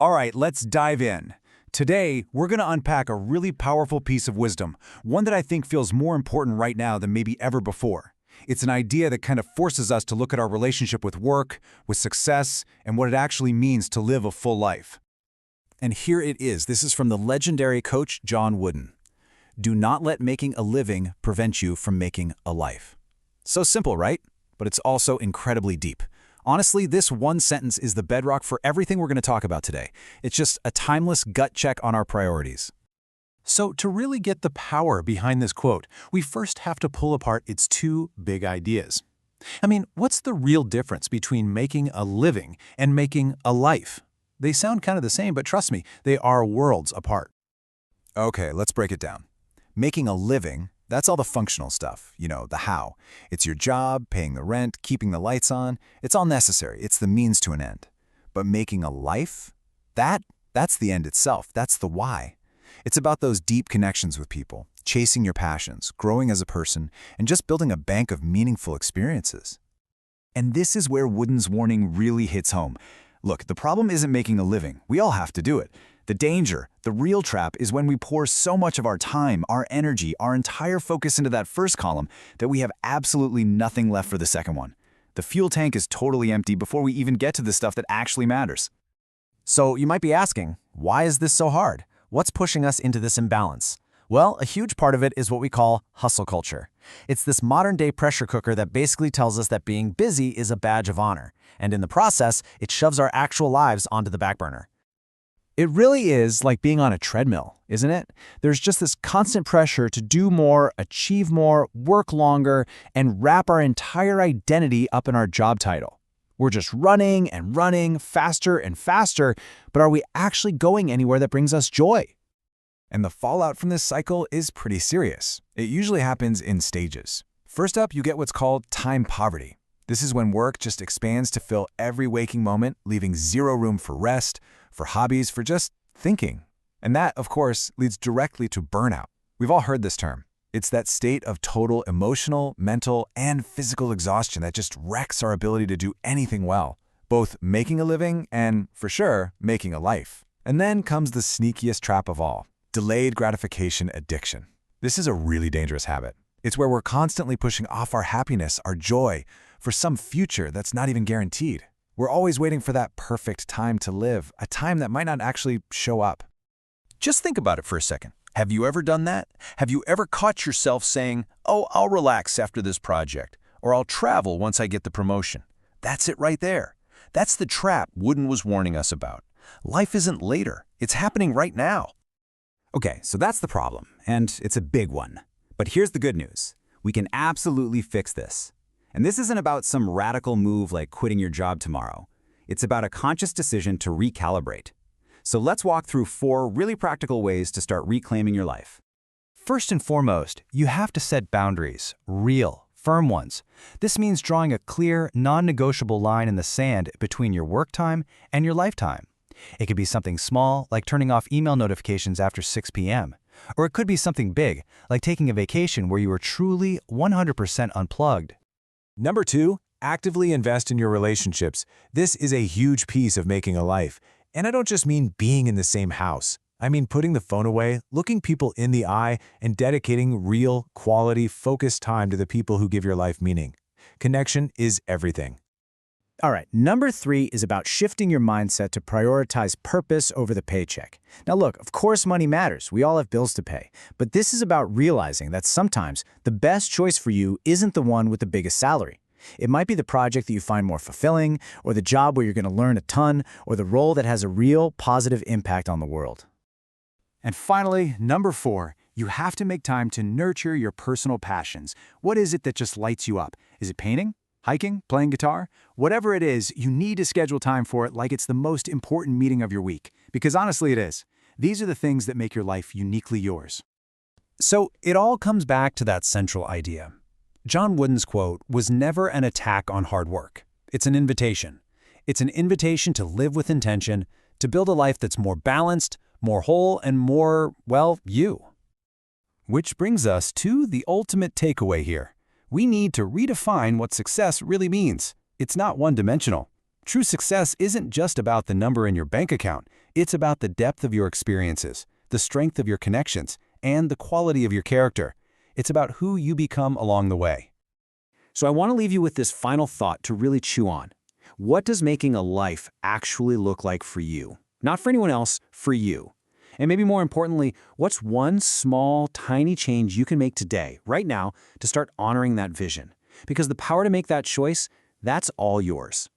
All right, let's dive in. Today, we're going to unpack a really powerful piece of wisdom, one that I think feels more important right now than maybe ever before. It's an idea that kind of forces us to look at our relationship with work, with success, and what it actually means to live a full life. And here it is. This is from the legendary coach John Wooden. Do not let making a living prevent you from making a life. So simple, right? But it's also incredibly deep. Honestly, this one sentence is the bedrock for everything we're going to talk about today. It's just a timeless gut check on our priorities. So to really get the power behind this quote, we first have to pull apart its two big ideas. What's the real difference between making a living and making a life? They sound kind of the same, but trust me, they are worlds apart. Okay, let's break it down. Making a living, that's all the functional stuff, the how. It's your job, paying the rent, keeping the lights on. It's all necessary. It's the means to an end. But making a life, that's the end itself. That's the why. It's about those deep connections with people, chasing your passions, growing as a person, and just building a bank of meaningful experiences. And this is where Wooden's warning really hits home. Look, the problem isn't making a living. We all have to do it. The danger, the real trap, is when we pour so much of our time, our energy, our entire focus into that first column that we have absolutely nothing left for the second one. The fuel tank is totally empty before we even get to the stuff that actually matters. So you might be asking, why is this so hard? What's pushing us into this imbalance? Well, a huge part of it is what we call hustle culture. It's this modern-day pressure cooker that basically tells us that being busy is a badge of honor, and in the process, it shoves our actual lives onto the back burner. It really is like being on a treadmill, isn't it? There's just this constant pressure to do more, achieve more, work longer, and wrap our entire identity up in our job title. We're just running and running, faster and faster, but are we actually going anywhere that brings us joy? And the fallout from this cycle is pretty serious. It usually happens in stages. First up, you get what's called time poverty. This is when work just expands to fill every waking moment, leaving zero room for rest, for hobbies, for just thinking. And that, of course, leads directly to burnout. We've all heard this term. It's that state of total emotional, mental, and physical exhaustion that just wrecks our ability to do anything well, both making a living and, for sure, making a life. And then comes the sneakiest trap of all, delayed gratification addiction. This is a really dangerous habit. It's where we're constantly pushing off our happiness, our joy, for some future that's not even guaranteed. We're always waiting for that perfect time to live, a time that might not actually show up. Just think about it for a second. Have you ever done that? Have you ever caught yourself saying, "Oh, I'll relax after this project," or "I'll travel once I get the promotion"? That's it right there. That's the trap Wooden was warning us about. Life isn't later. It's happening right now. Okay, so that's the problem, and it's a big one. But here's the good news. We can absolutely fix this. And this isn't about some radical move like quitting your job tomorrow. It's about a conscious decision to recalibrate. So let's walk through 4 really practical ways to start reclaiming your life. First and foremost, you have to set boundaries, real, firm ones. This means drawing a clear, non-negotiable line in the sand between your work time and your lifetime. It could be something small, like turning off email notifications after 6 p.m., or it could be something big, like taking a vacation where you are truly 100% unplugged. Number 2, actively invest in your relationships. This is a huge piece of making a life. And I don't just mean being in the same house. I mean putting the phone away, looking people in the eye, and dedicating real, quality, focused time to the people who give your life meaning. Connection is everything. All right, number 3 is about shifting your mindset to prioritize purpose over the paycheck. Now look, of course money matters. We all have bills to pay. But this is about realizing that sometimes the best choice for you isn't the one with the biggest salary. It might be the project that you find more fulfilling, or the job where you're going to learn a ton, or the role that has a real positive impact on the world. And finally, number 4, you have to make time to nurture your personal passions. What is it that just lights you up? Is it painting? Hiking? Playing guitar? Whatever it is, you need to schedule time for it like it's the most important meeting of your week. Because honestly, it is. These are the things that make your life uniquely yours. So it all comes back to that central idea. John Wooden's quote was never an attack on hard work. It's an invitation. It's an invitation to live with intention, to build a life that's more balanced, more whole, and more, well, you. Which brings us to the ultimate takeaway here. We need to redefine what success really means. It's not one-dimensional. True success isn't just about the number in your bank account. It's about the depth of your experiences, the strength of your connections, and the quality of your character. It's about who you become along the way. So I want to leave you with this final thought to really chew on. What does making a life actually look like for you? Not for anyone else, for you. And maybe more importantly, what's one small, tiny change you can make today, right now, to start honoring that vision? Because the power to make that choice, that's all yours.